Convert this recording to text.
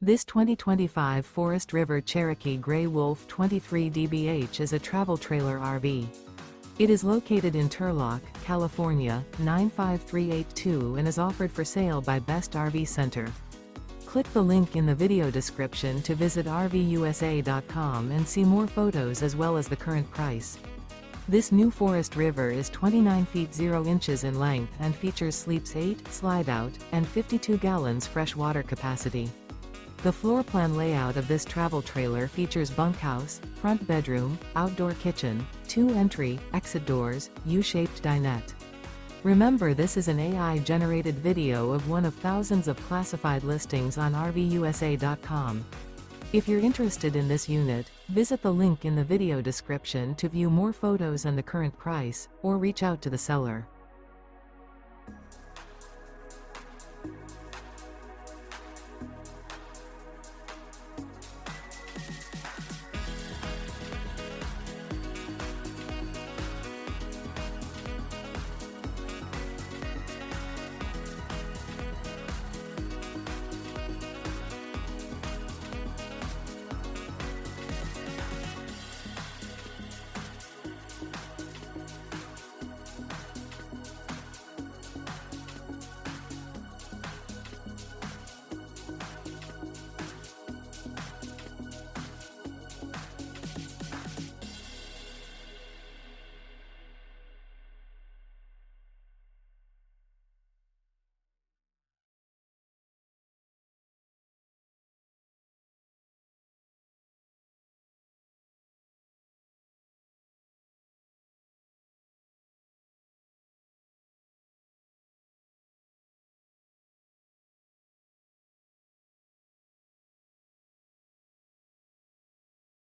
This 2025 Forest River Cherokee Grey Wolf 23 dbh is a travel trailer RV. It is located in Turlock, California, 95382 and is offered for sale by Best RV Center. Click the link in the video description to visit RVUSA.com and see more photos as well as the current price. This new Forest River is 29 feet 0 inches in length and features sleeps 8, slide-out, and 52 gallons fresh water capacity. The floor plan layout of this travel trailer features bunkhouse, front bedroom, outdoor kitchen, 2 entry, exit doors, U-shaped dinette. Remember, this is an AI-generated video of one of thousands of classified listings on RVUSA.com. If you're interested in this unit, visit the link in the video description to view more photos and the current price, or reach out to the seller.